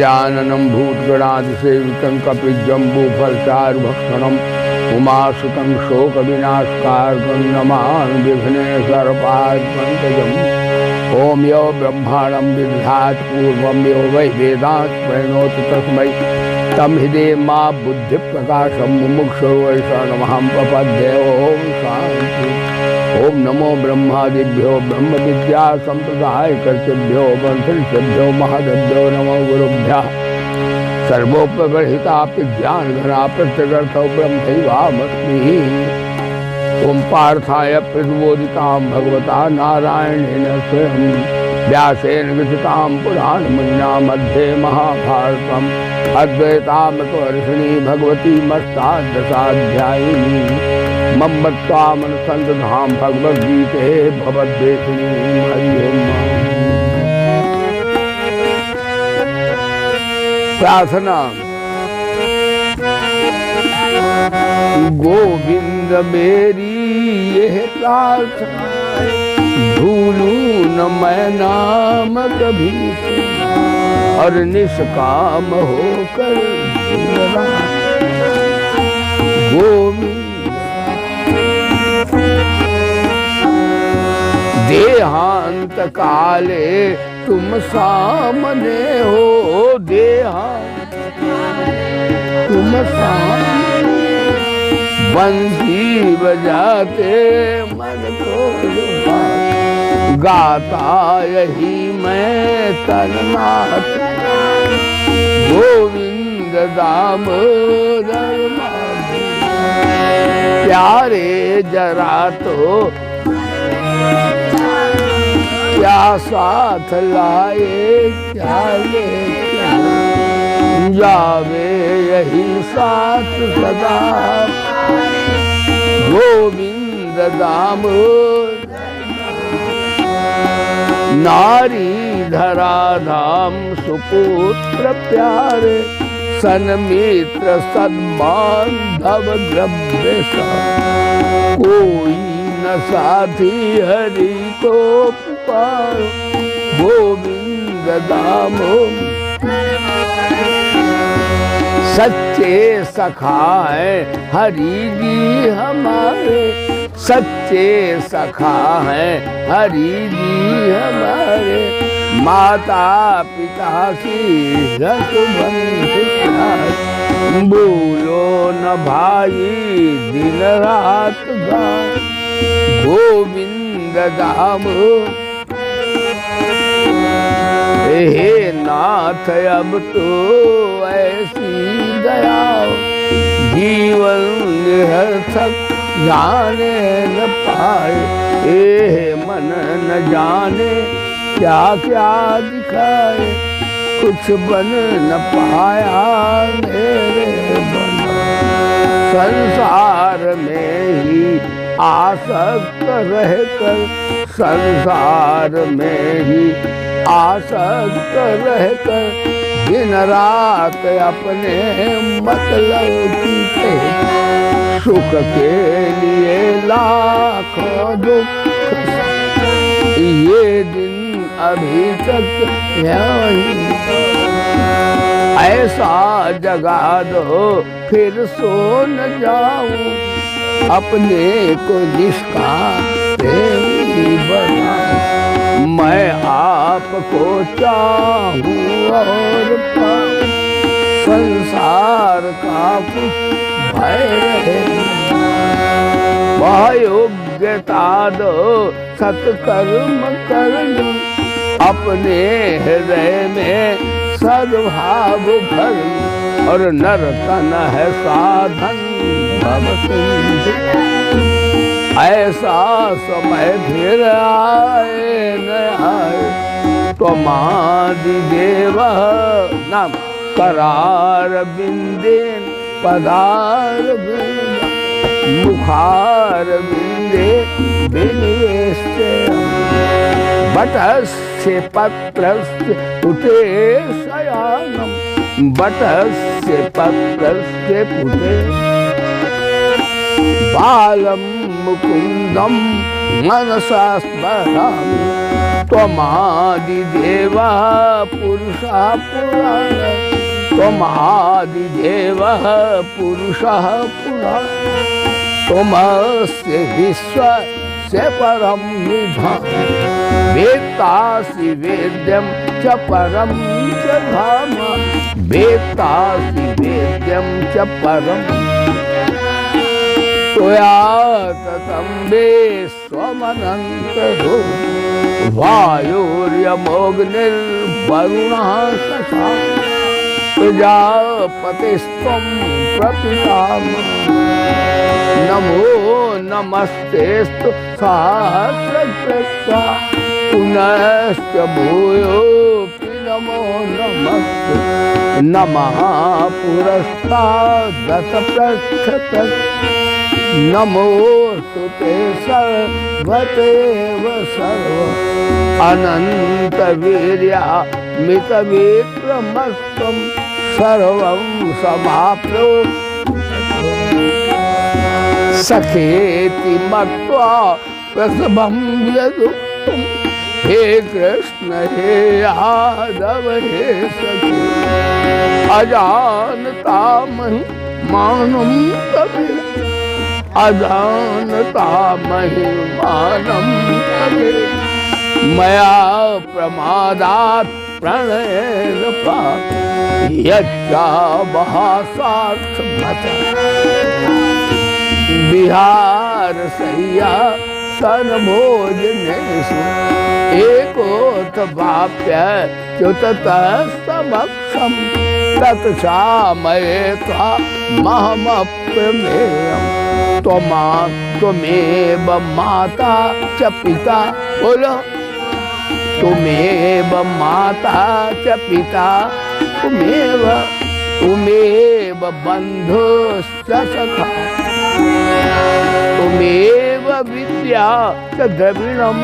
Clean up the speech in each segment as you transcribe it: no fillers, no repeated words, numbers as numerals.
गजाननं भूतगणाधिसेवितं कपिजम्बूफलचारुभक्षणम् उमासुतं शोकविनाशकारकं नमामि विघ्नेश्वरपादपङ्कजम्। ॐ यो ब्रह्माणं विदधात् पूर्वं यो वै वेदात् प्रणोति तस्मै तं हृदय मा बुद्धिप्रकाशं मुमुक्षुर् वै शरणमहं प्रपद्ये। ॐ शान्ति। ओम नमो ब्रह्मादिभ्यो ब्रह्म विद्या संप्रदाय कर्तभ्यो वंशभ्यो महादेभ्यो नमो गुरुभ्यः। सर्वोपगर्हितापि ज्ञान घना प्रत्यगर्थो ब्रह्मैवास्मि। ओम पार्थाय प्रतिबोधितां भगवता नारायणेन स्वयं व्यासेन रचितां पुराणमुनिना मध्ये महाभारतम् अद्वैतामृतवर्षिणी भगवती मष्टादशाध्यायिनी मम्मत्वामनुसंदधाम भगवद्गीते भवद्वेषिणी। हरि ओम। प्रार्थना। गोविंद मेरी यह प्रार्थना भूलूं न मैं नाम कभी और निष्काम होकर गोविंद देहांत काले तुम सामने हो। देहांत तुम सामने बंसी बजाते मन को गाता यही मैं तन्नाथ गोविंद दामोदर प्यारे जरा तो क्या साथ लाए क्या ले जावे यही साथ सदा गोविंद दामोदर। नारी धरा धाम सुपुत्र प्यारे सन्मित्र सद्बांधव द्रव्य कोई न साथी हरि को पुकार गोविंद दामोदर। सच्चे सखा है हरि जी हमारे सच्चे सखा है हरि जी हमारे माता पिता की रघुवंश बोलो न भाई दिन रात गा गोविंद दामोदर। हे नाथ अब तो ऐसी दया जीवन निरर्थक जाने न पाए। मन न जाने क्या क्या दिखाए कुछ बन न पाया मेरे बन। संसार में ही आसक्त रहकर संसार में ही आसक्त रहकर दिन रात अपने मतलब की सुख के लिए लाखों दुख ये दिन अभी तक यहीं ऐसा जगा दो फिर सो न जाऊं अपने को जिसका प्रेमी बनाऊं। मैं आपको चाहूं और पाऊं संसार का कुछ भय रहे। योग्यता दो सत्कर्म कर लूं अपने हृदय में सद्भाव भर और नर्तन है साधन भव सिंधु। ऐसा समय फिर आए न आए त्वमादिदेव नाम करार बिंदेन पदार मुखार बिंदे बिन्वेष्टे बटस्य पत्रस्य उते शयानम बटस्य पत्रस्य पुटे बालम मुकुंदम मनसा स्मरामि त्वमादिदेवः पुरुषः पुराणः त्वमादिदेवः पुरुषः पुराणः त्वमस्य विश्वस्य परं निधानम् वेत्तासि वेद्यं च परं च धाम वेत्तासि वेद्यं च परं त्वया ततं विश्वमनन्तरूपं वायुर्यमोऽग्निर्वरुणः शशाङ्कः प्रजापतिस्त्वं प्रपितामहः नमो नमस्तेस्तु सहस्रकृत्वा पुनश्च भूयोऽपि नमो नमस्ते नमः पुरस्ताद् पृच्छतः नमोऽस्तु ते सर्वतेव सर्व अनन्तवीर्यामितविक्रमस्त्वं सर्वं समाप्तो सखेति मत्वा प्रसभं यदुक्तं हे कृष्ण हे यादव हे सखे अजानता महिमानं कबीर अजानता महिमानं कबीर मया प्रमादात् प्रणयेन पापी यच्चावहासार्थमतः विहार सय्या सर्वभोजनेषु एकोऽथवाप्यच्युततः समक्षं तत्क्षामये त्वामहमप्रमेयं त्वमेव माता च पिता बोलो त्वमेव माता च पिता त्वमेव बन्धुश्च सखा त्वमेव विद्या च द्रविणं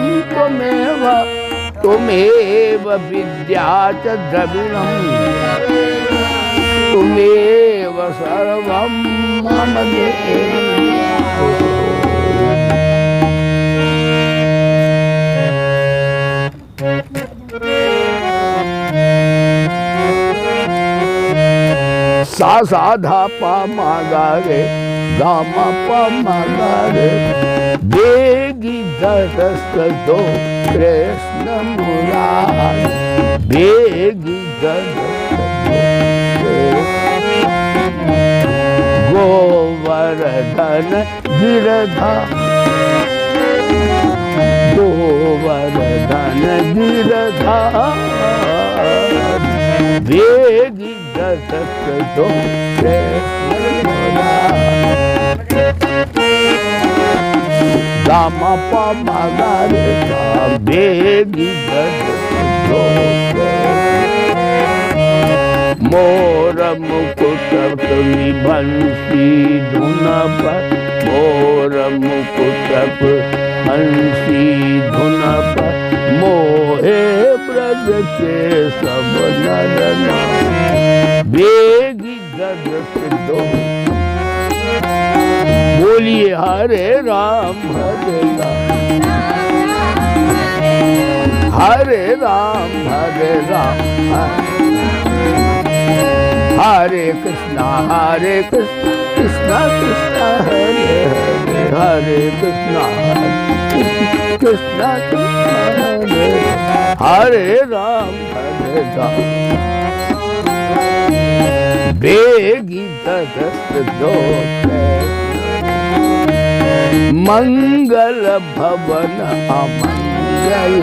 त्वमेव विद्या च द्रविणं त्वमेव सर्वं मम देव सा धा पा मा गा रे गा मा पा मा गा रे बेगी दरस्तो कृष्ण मुरारी बेगी दरस्तो गोवर्धन गिरधारी गोवर्धन गिरधारी बेगी दरस्तो गाम पमगरे बेगी मोर मुकुट बंसी धुन पर मोर मुकुट बंसी धुन पर मोहे ब्रज के सब नर बेगी दो बोलिए हरे राम हरे राम हरे राम हरे कृष्णा कृष्णा कृष्णा हरे हरे हरे कृष्णा कृष्णा कृष्णा हरे राम बेगी दो मंगल भवन अमंगल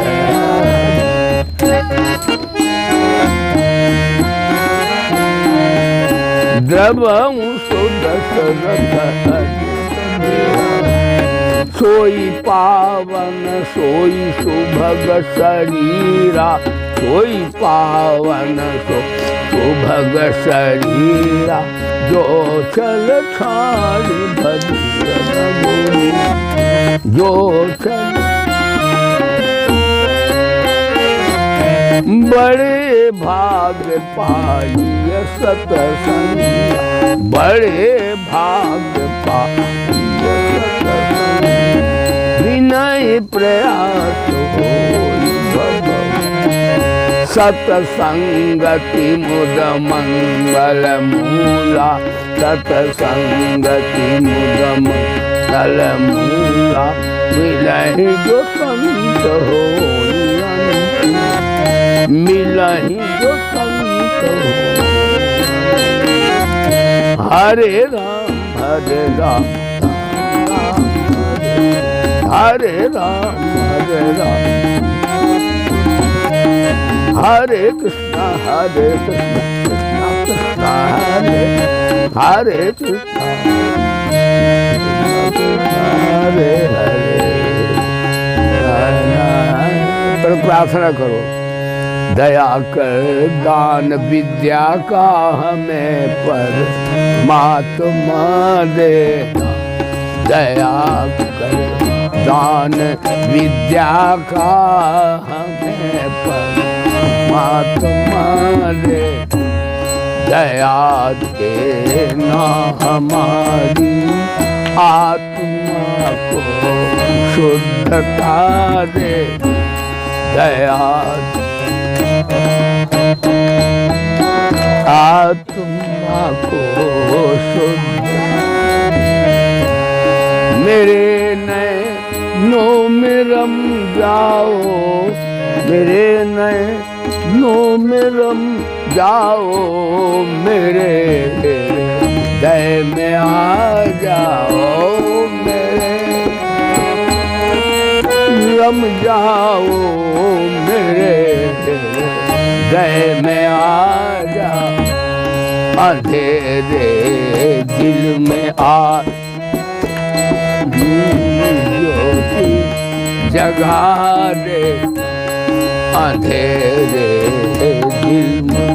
द्रवं सुदशरथ सोई पावन सोई सुभग शरीरा सोई पावन सुभग शरीरा जो चल छाड़ी भजन गुरु जो चल बड़े भाग पाइय सतसंग बड़े भाग पाइय सतसंग विनय प्रयास होई सत्संगति मुद मंगल मूला, सत्संगति मुद मंगल मूला, मिलहि जो संत हो, मिलहि जो संत हो। हरे राम हरे राम, हरे राम हरे राम, हरे कृष्णा कृष्णा कृष्णा हरे हरे, कृष्णा हरे हरे। पर प्रार्थना करो, दया कर दान विद्या का हमें परमात्मा देना, दया कर दान विद्या का हमें परमात्मा दे, दया देना हमारी आत्मा को शुद्धता दे, दया आत्मा को शुद्ध। मेरे नैनों में रम जाओ, मेरे नैनों में रम जाओ, मेरे हृदय में आ जाओ, मेरे रम जाओ, मेरे हृदय में आ जाओ, अंधेरे दिल में आ ज्योति जगा दे, अंधेरे दिल में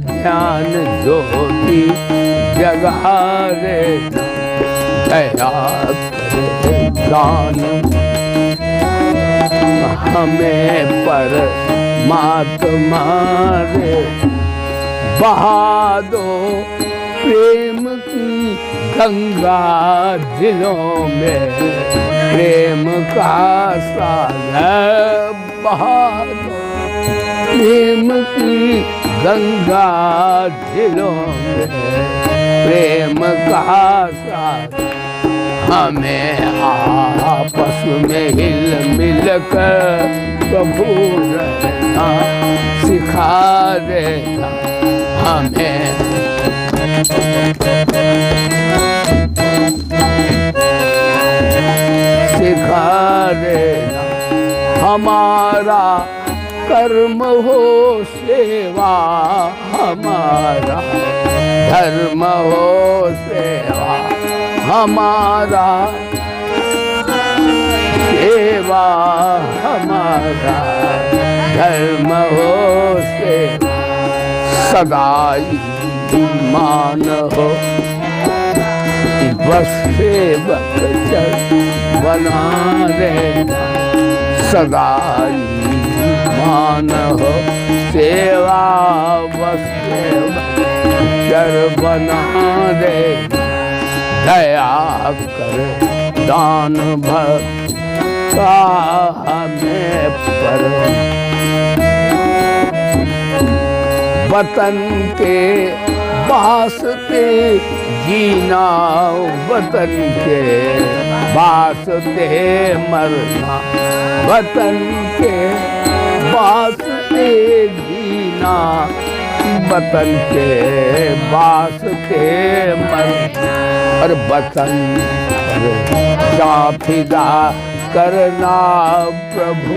ज्ञान ज्योति जगा दे, दया करे दान हमें परमात्मा दे, बहा दो प्रेम की गंगा दिलों में, प्रेम का सागर बहा दो, प्रेम की गंगा दिलों में, प्रेम का सागर हमें आपस में हिल मिल कर प्रभु रहना सिखा देना, हमें सिखा देना, हमारा कर्म हो सेवा, हमारा धर्म हो सेवा, हमारा सेवा, हमारा धर्म हो सेवा, सदाई मान हो बस सेवक बना देना, सदाई मान हो सेवा बस सेवक बना दे, दया कर दान भक्ता हमें पर, वतन के वास्ते जीना, वतन के वास्ते मरना, वतन के वास्ते जीना, वतन के वास्ते मरना, और वतन क्या फिदा करना प्रभु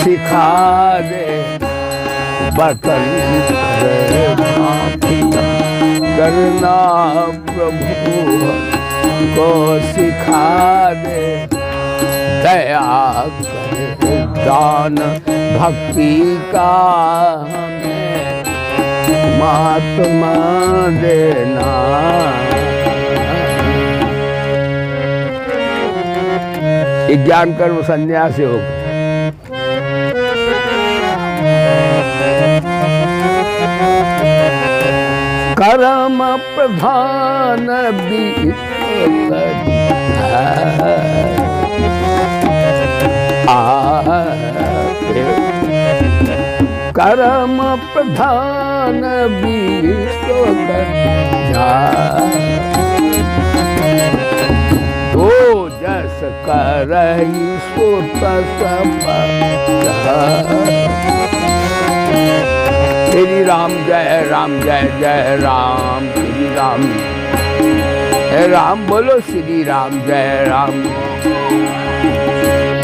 सिखा दे, वतन करना प्रभु को सिखा दे, दया करे दान भक्ति का हमें महात्मा देना। ज्ञान कर्म संन्यास योग। कर्म प्रधान भी कर्म प्रधान विश्व तो जस करहि सो तस श्री राम जय राम जय जय राम श्री राम जय राम बोलो श्री राम जय राम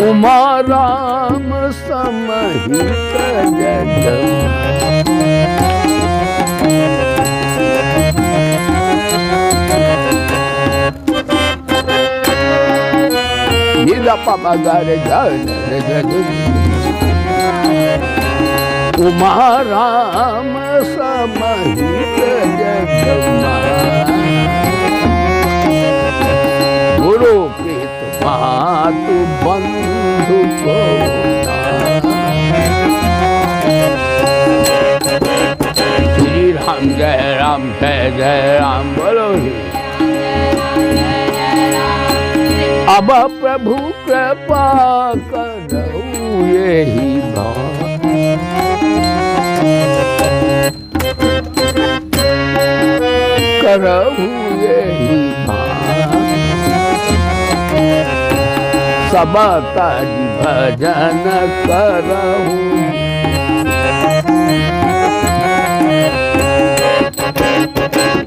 उमा राम समहित जग मगर जग उमा राम समहित जग गुरु कृत मातु बंधु को श्री राम जय जय राम बोलो अब प्रभु कृपा करहु यही करहु यही सब तज भजन करहु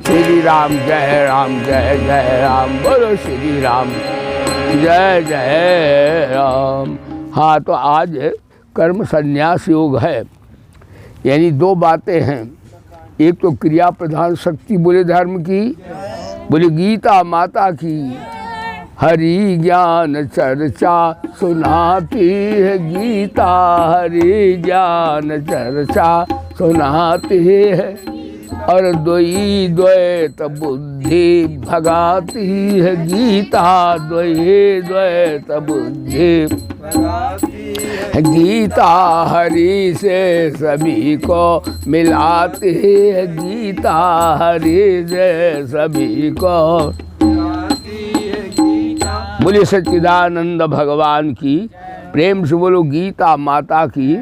श्री राम जय जय राम बोलो श्री राम जय जय राम। हाँ, तो आज कर्म संन्यास योग है, यानी दो बातें हैं। एक तो क्रिया प्रधान शक्ति बोले धर्म की, बोले गीता माता की हरि ज्ञान चर्चा सुनाती है गीता, हरि ज्ञान चर्चा सुनाती है और द्वैत बुद्धि भगाती है गीता, द्वैत बुद्धि भगाती गीता, हरि से सभी को मिलाती है गीता, हरि से सभी को बोले सच्चिदानंद भगवान की प्रेम से बोलो गीता माता की।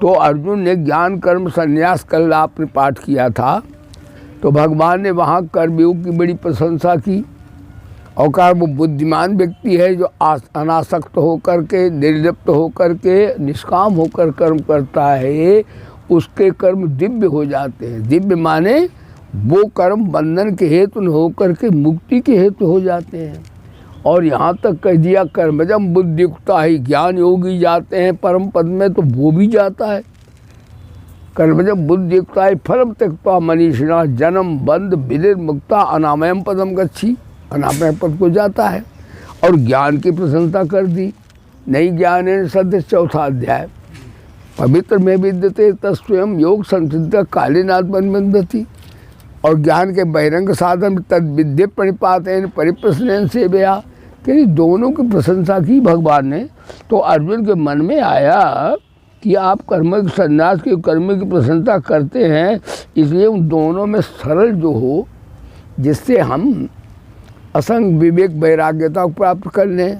तो अर्जुन ने ज्ञान कर्म संन्यास कल आपने पाठ किया था, तो भगवान ने वहाँ कर्मयोग की बड़ी प्रशंसा की और कहा वो बुद्धिमान व्यक्ति है जो अनासक्त होकर के, निर्लिप्त होकर के, निष्काम होकर कर्म करता है, उसके कर्म दिव्य हो जाते हैं। दिव्य माने वो कर्म बंधन के हेतु न होकर के मुक्ति के हेतु हो जाते हैं। और यहाँ तक कह दिया कर्मजम बुद्धियुक्ता ही, ज्ञान योगी जाते हैं परम पद में, तो वो भी जाता है। कर्मजम बुद्धियुक्ता ही फलम त्यक्त्वा मनीषिणा जन्म बंध विदिर मुक्ता अनामयम पदम गच्छी, अनामय पद को जाता है। और ज्ञान की प्रशंसा कर दी। नहीं ज्ञान है सद्य चौथा अध्याय, पवित्र में विद्यते तत्स्वयं योग संसिद्ध कालीनाथ बंधती। और ज्ञान के बहिरंग साधन तद विद्य प्रणिपातेन परिप्रश्न से बया, कि दोनों की प्रशंसा की भगवान ने। तो अर्जुन के मन में आया कि आप कर्म संन्यास के कर्म की प्रशंसा करते हैं, इसलिए उन दोनों में सरल जो हो, जिससे हम असंग विवेक वैराग्यता को प्राप्त कर लें,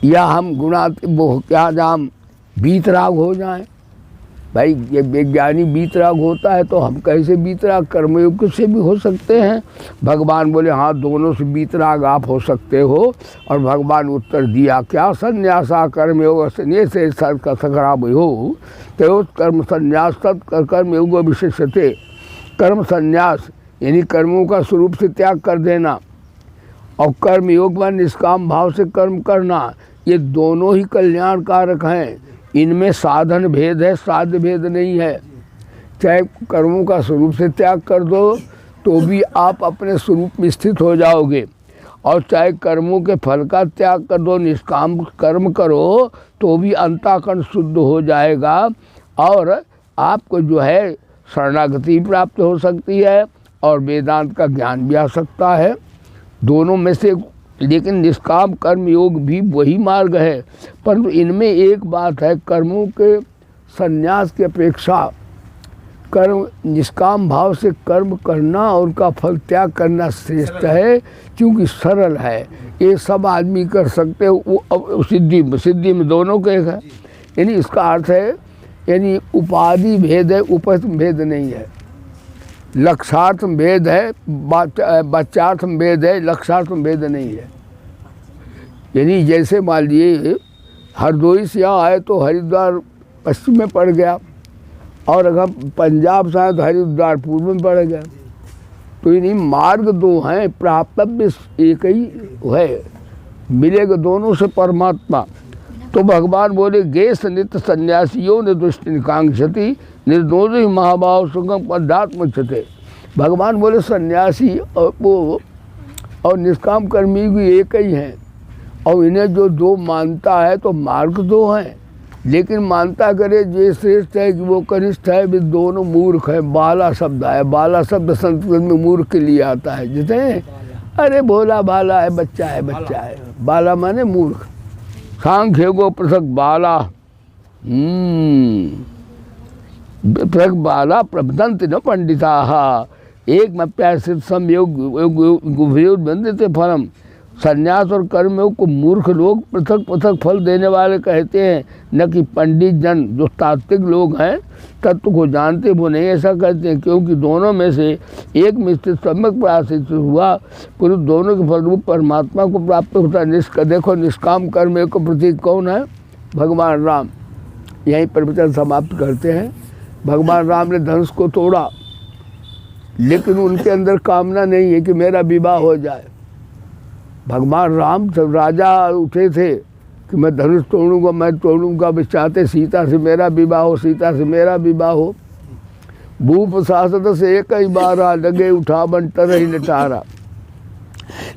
या हम गुणा वो क्या नाम बीतराग हो जाएं। भाई ये विज्ञानी बीतराग होता है, तो हम कैसे बीतराग कर्मयोग से भी हो सकते हैं। भगवान बोले हाँ, दोनों से बीतराग आप हो सकते हो। और भगवान उत्तर दिया क्या, संन्यासा कर्मयोग संन्यास से खराब हो तो कर्म संन्यास कर्मयोग विशेषते। कर्म संन्यास यानी कर्मों का स्वरूप से त्याग कर देना, और कर्मयोग में निष्काम भाव से कर्म करना, ये दोनों ही कल्याण कारक हैं। इनमें साधन भेद है, साध्य भेद नहीं है। चाहे कर्मों का स्वरूप से त्याग कर दो तो भी आप अपने स्वरूप में स्थित हो जाओगे, और चाहे कर्मों के फल का त्याग कर दो, निष्काम कर्म करो, तो भी अंतःकरण शुद्ध हो जाएगा और आपको जो है शरणागति प्राप्त हो सकती है और वेदांत का ज्ञान भी आ सकता है। दोनों में से लेकिन निष्काम कर्म योग भी वही मार्ग है। परंतु इनमें एक बात है, कर्मों के संन्यास की अपेक्षा कर्म निष्काम भाव से कर्म करना और उनका फल त्याग करना श्रेष्ठ है, क्योंकि सरल है। ये सब आदमी कर सकते हो। वो सिद्धि में दोनों के एक है। यानी इसका अर्थ है यानी उपाधि भेद है, उपस्थ भेद नहीं है। लक्षार्थ भेद है, वाच्यार्थ भेद है, लक्षार्थ भेद नहीं है। यानी जैसे मान लीजिए हरदोई से यहाँ आए तो हरिद्वार पश्चिम में पड़ गया, और अगर पंजाब से आए तो हरिद्वार पूर्व में पड़ गया। तो यानी मार्ग दो हैं, प्राप्तव्य एक ही है, मिलेगा दोनों से परमात्मा। तो भगवान बोले गेस नित्य सन्यासियों ने दुष्टि कांक्षति निर्दोष महाभाव सुगम पदात्म चते। भगवान बोले सन्यासी और वो और निष्काम कर्मी भी एक ही हैं, और इन्हें जो दो मानता है तो मार्ग दो हैं, लेकिन मानता करे जो श्रेष्ठ है कि वो कनिष्ठ है, भी दोनों मूर्ख है। बाला शब्द है, बाला शब्द संस्कृत में मूर्ख के लिए आता है। जैसे अरे भोला बाला है, बच्चा है, बच्चा है, बाला माने मूर्ख। सांख्य गो पृथक बाला, पृथक बाला प्रबदंत न पंडिता एक मप्यासित संयोग बंदित फलम। संन्यास और कर्मयोग को मूर्ख लोग पृथक पृथक फल देने वाले कहते हैं, न कि पंडित जन जो तात्विक लोग हैं तत्व को जानते वो नहीं ऐसा कहते हैं, क्योंकि दोनों में से एक में स्थित सम्यक प्रयासित हुआ पुरुष दोनों के फलरूप परमात्मा को प्राप्त होता है। देखो निष्काम कर्म को प्रतीक कौन है? भगवान राम। यहीं प्रवचन समाप्त करते हैं। भगवान राम ने धनुष को तोड़ा, लेकिन उनके अंदर कामना नहीं है कि मेरा विवाह हो जाए। भगवान राम जब राजा उठे थे कि मैं धनुष तोड़ूंगा, मैं तोड़ूंगा, वे चाहते सीता से मेरा विवाह हो, सीता से मेरा विवाह हो। भूप शासत से एक ही बारा लगे उठा बनतर ही लटारा।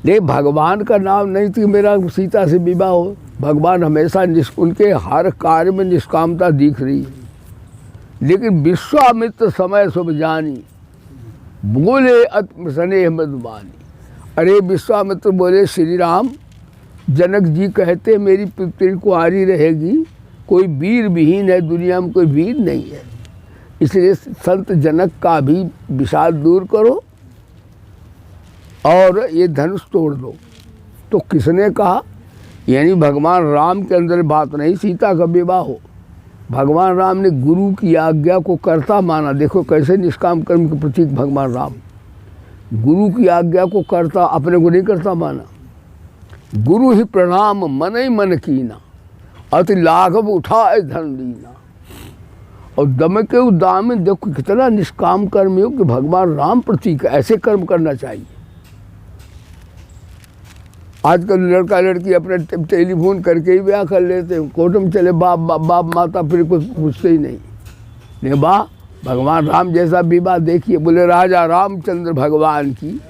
लेकिन भगवान का नाम नहीं थी मेरा सीता से विवाह हो। भगवान हमेशा उनके हर कार्य में निष्कामता दिख रही है। लेकिन विश्वामित्र समय शुभ जानी बोले अत्म स्नेह मधुबानी। अरे विश्वामित्र बोले श्री राम, जनक जी कहते मेरी पुत्री कुंवारी रहेगी, कोई वीर विहीन है, दुनिया में कोई वीर नहीं है, इसलिए संत जनक का भी विषाद दूर करो और ये धनुष तोड़ दो। तो किसने कहा? यानी भगवान राम के अंदर बात नहीं सीता का विवाह हो। भगवान राम ने गुरु की आज्ञा को कर्ता माना। देखो कैसे निष्काम कर्म के प्रतीक भगवान राम। गुरु की आज्ञा को करता, अपने को नहीं करता माना। गुरु ही प्रणाम मन ही मन कीना, अति लाघव उठाए धन लीना। और दम के उदाम में देखो कितना निष्काम कर्म हो कि भगवान राम प्रतीक ऐसे कर्म करना चाहिए। आजकल लड़का लड़की अपने टेलीफोन करके ही ब्याह कर लेते हैं। कोर्ट में चले बाप माता फिर कुछ पूछते ही नहीं। वाह, भगवान राम जैसा विवाह देखिए। बोले राजा रामचंद्र भगवान की।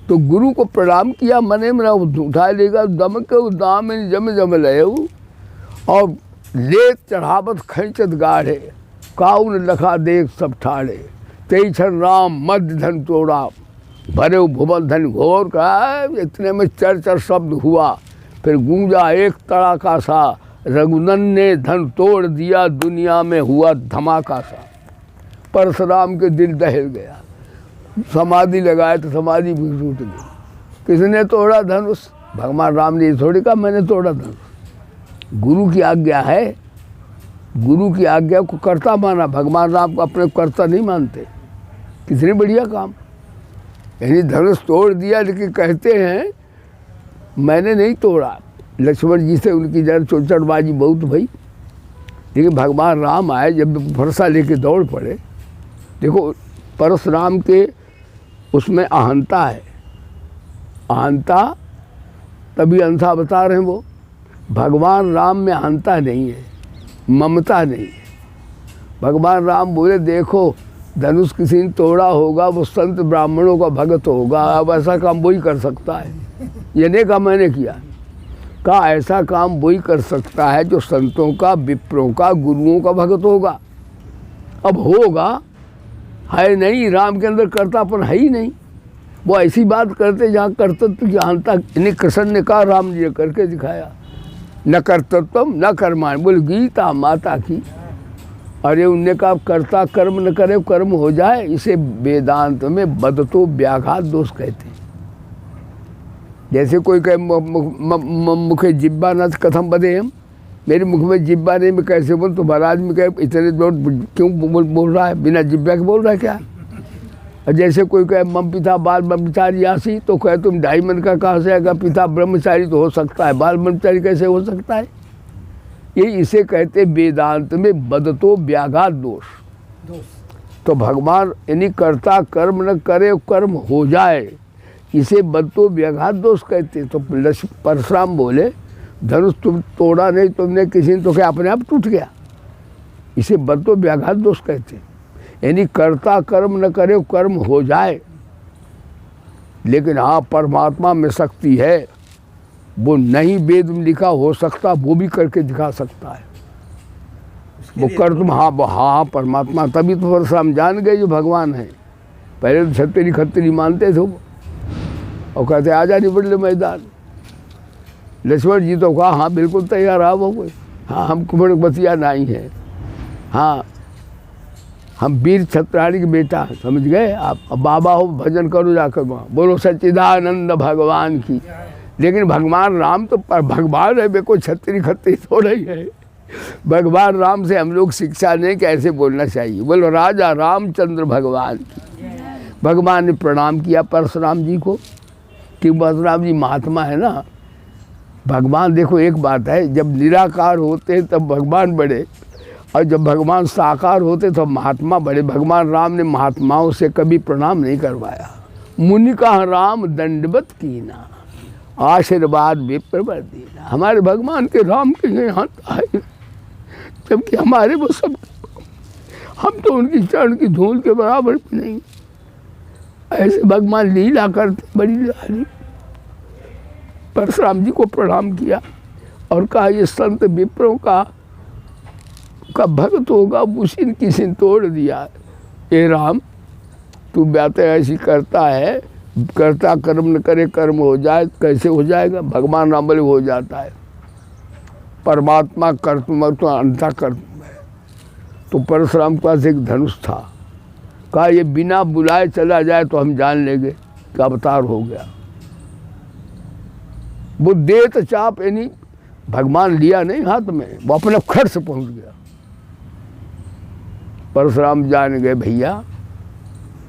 तो गुरु को प्रणाम किया, मने में उठा लेगा, दम के उदाम में जम जम लय और ले चढ़ावत खैचत गाढ़े, काउन लखा देख सब ठाड़े। तेई क्षण राम मध्य धन तोड़ा, भरे भुवन धन घोर का। इतने में चर शब्द हुआ, फिर गूंजा एक तड़ाका सा, रघुनंदन ने धन तोड़ दिया, दुनिया में हुआ धमाका सा। परशुराम के दिल दहल गया, समाधि लगाए तो समाधि भी टूट गई। किसने तोड़ा धनुष? भगवान राम ने थोड़ी कहा मैंने तोड़ा धनुष। गुरु की आज्ञा है, गुरु की आज्ञा को कर्ता माना। भगवान राम को अपने कर्ता नहीं मानते। कितनी बढ़िया काम। यानी धनुष तोड़ दिया, लेकिन कहते हैं मैंने नहीं तोड़ा। लक्ष्मण जी से उनकी जरा चोचड़बाजी बहुत भई, लेकिन भगवान राम आए जब फरसा लेके दौड़ पड़े। देखो परशुराम के उसमें अहंता है, अहंता तभी अंधा बता रहे हैं वो। भगवान राम में अहंता नहीं है, ममता नहीं है। भगवान राम बोले देखो धनुष किसी ने तोड़ा होगा, वो संत ब्राह्मणों का भगत होगा, अब ऐसा काम वही कर सकता है। ये नहीं कहा मैंने किया, कहा ऐसा काम वही कर सकता है जो संतों का, विप्रों का, गुरुओं का भगत होगा। अब होगा है नहीं, राम के अंदर कर्तापन है ही नहीं। वो ऐसी बात करते जहाँ कर्तृत्व की अहंता। इन्हें कृष्ण ने कहा, राम जी ने करके दिखाया। न कर्तृत्व न कर्माण, बोले गीता माता की। अरे उनने कहा कर्ता कर्म न करे कर्म हो जाए, इसे वेदांत में बदतो व्याघात दोष कहते हैं। जैसे कोई कहे मुखे जिब्बा न कथम बदे हम, मेरे मुख में जिब्बा नहीं, मैं कैसे बोल? तो महाराज में कहे इतने जोर क्यों बोल रहा है, बिना जिब्बा के बोल रहा है क्या? और जैसे कोई कहे मम पिता बाल ब्रह्मचारी आसी, तो कहे तुम 2.5 मन का कहाँ से आएगा? पिता ब्रह्मचारी तो हो सकता है, बाल ब्रह्मचारी कैसे हो सकता है? ये इसे कहते वेदांत में बदतो व्याघात दोष। तो भगवान यानी कर्ता कर्म न करे कर्म हो जाए, इसे बदतो व्याघात दोष कहते। तो परशुराम बोले धनुष तुम तोड़ा नहीं तुमने किसी ने, तो क्या अपने आप टूट गया? इसे बदतो व्याघात दोष कहते, यानी कर्ता कर्म न करे कर्म हो जाए। लेकिन हाँ, परमात्मा में शक्ति है, वो नहीं वेद में लिखा हो सकता, वो भी करके दिखा सकता है। वो कर तुम हाँ परमात्मा, तभी तो परशुराम जान गए जो भगवान है। पहले तो छतरी खतरी मानते थे वो, और कहते आजा निपट ले मैदान। लक्ष्मण जी तो कहा हाँ बिल्कुल तैयार आओ कोई, हाँ हम कुमार बतिया नहीं है, हाँ हम वीर छत्राणी के बेटा, समझ गए आप? अब बाबा हो भजन करो जाकर वहाँ, बोलो सच्चिदानंद भगवान की। लेकिन भगवान राम तो भगवान है, कोई छत्री खत्री थोड़ा ही है। भगवान राम से हम लोग शिक्षा नहीं कैसे बोलना चाहिए। बोलो राजा रामचंद्र भगवान की। भगवान ने प्रणाम किया परशुराम जी को, कि परशुराम जी महात्मा है ना। भगवान देखो एक बात है, जब निराकार होते हैं तब भगवान बड़े, और जब भगवान साकार होते तो महात्मा बड़े। भगवान राम ने महात्माओं से कभी प्रणाम नहीं करवाया। मुनि का राम दंडवत कीना, आशीर्वाद विप्रवर देना। हमारे भगवान के राम के यहाँ आए, जबकि हमारे वो सब, हम तो उनकी चरण की धूल के बराबर भी नहीं। ऐसे भगवान लीला करते, बड़ी लीला। परशुराम जी को प्रणाम किया और कहा ये संत विप्रों का भक्त होगा, उसी ने किसी ने तोड़ दिया। ये राम तू बातें ऐसी करता है, करता कर्म न करे कर्म हो जाए, कैसे हो जाएगा? भगवान राम बोले हो जाता है। परमात्मा कर्तुम तो अंता कर्तुम है। तो परशुराम के पास एक धनुष था, कहा ये बिना बुलाए चला जाए तो हम जान लेंगे कि अवतार हो गया। वो देत चाप यानी भगवान लिया नहीं हाथ में, वो अपने खर्च से पहुंच गया। परशुराम जान गए भैया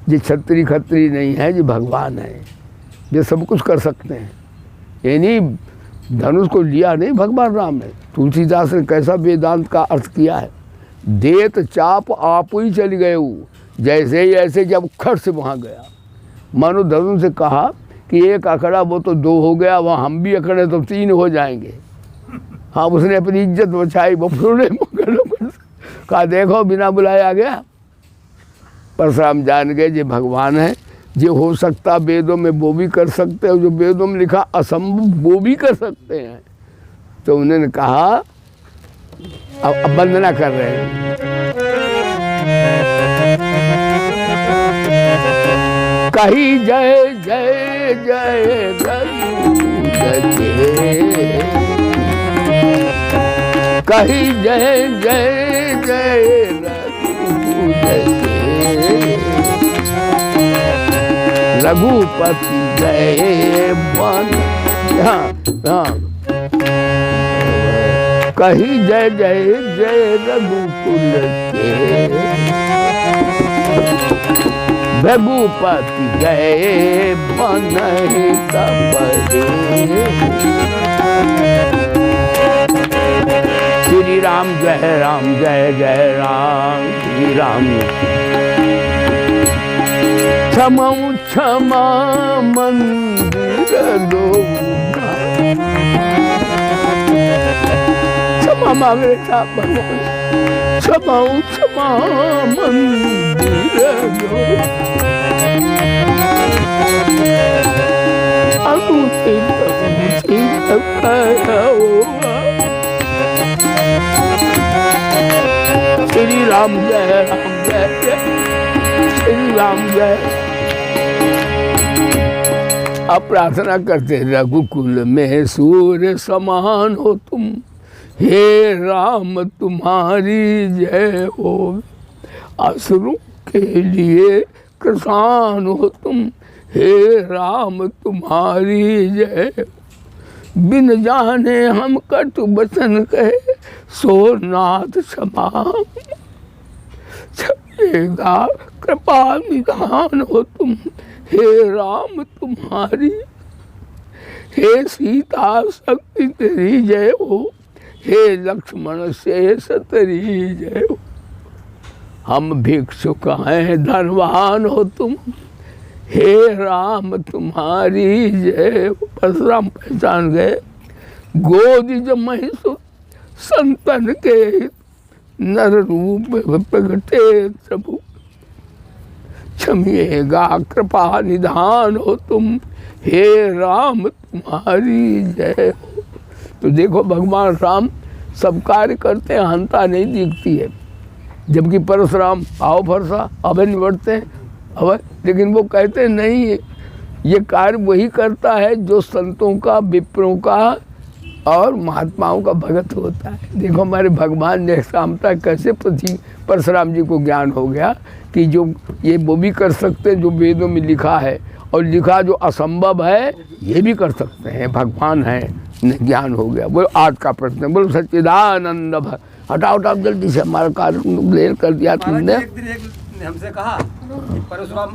ये छत्री खत्री नहीं है, ये भगवान है, ये सब कुछ कर सकते हैं। यानी धनुष को लिया नहीं भगवान राम ने। तुलसीदास ने कैसा वेदांत का अर्थ किया है, देत चाप आप ही चल गए, जैसे ही ऐसे जब खट से वहाँ गया। मानो धनुष से कहा कि एक अकड़ा वो तो 2 हो गया, वहाँ हम भी अकड़े तो 3 हो जाएंगे। हाँ उसने अपनी इज्जत बचाई, वो कहा देखो बिना बुलाए आ गया। परशुराम जान गए ये भगवान है, जो हो सकता वेदों में वो भी कर सकते हैं, जो वेदों में लिखा असंभव वो भी कर सकते हैं। तो उन्होंने कहा अब वंदना कर रहे हैं, कही जय जय जय कही जय जय जय रघुपति जय मन। कही जय जय जय रघुकुल के, रघुपति जय मन श्री राम जय जय राम श्री राम। क्षमा क्षमा मंदिर लोगा, क्षमा मांग रहे था भगवान। क्षमा क्षमा मंदिर लोगा, अनुचित श्री राम जय श्री राम जय। अब प्रार्थना करते रघुकुल में सूर्य समान हो तुम, हे राम तुम्हारी जय हो। असुरों के लिए कृषाण हो तुम, हे राम तुम्हारी जय। बिन जाने हम कटु बचन कहे सो नाथ क्षमा छपिएगा कृपा निधान हो तुम हे राम तुम्हारी, हे सीता शक्ति तेरी जय हो, हे लक्ष्मण शेष तेरी जय हो। हम भिक्षुक हैं धनवान हो तुम, हे राम तुम्हारी जय हो। परशुराम पहचान गए गोद जमहि सु संतन के नर रूप प्रगटे प्रभु, क्षमिएगा कृपा निधान हो तुम, हे राम तुम्हारी जय हो। तो देखो भगवान राम सब कार्य करते हैं, हंता नहीं दिखती है। जबकि परशुराम आओ फरसा अभय निबटते हैं अभय, लेकिन वो कहते नहीं है ये कार्य वही करता है जो संतों का, विप्रों का और महात्माओं का भगत होता है। देखो हमारे भगवान ने सामता कैसे परशुराम जी को ज्ञान हो गया कि जो ये वो भी कर सकते हैं जो वेदों में लिखा है, और लिखा जो असंभव है ये भी कर सकते हैं, भगवान है, ज्ञान हो गया। वो आज का प्रश्न बोलो सच्चिदानंद हटाओ हटाओ जल्दी से, हमारा कार्य क्लियर कर दिया तुमने। एक दिन हमसे कहा परशुराम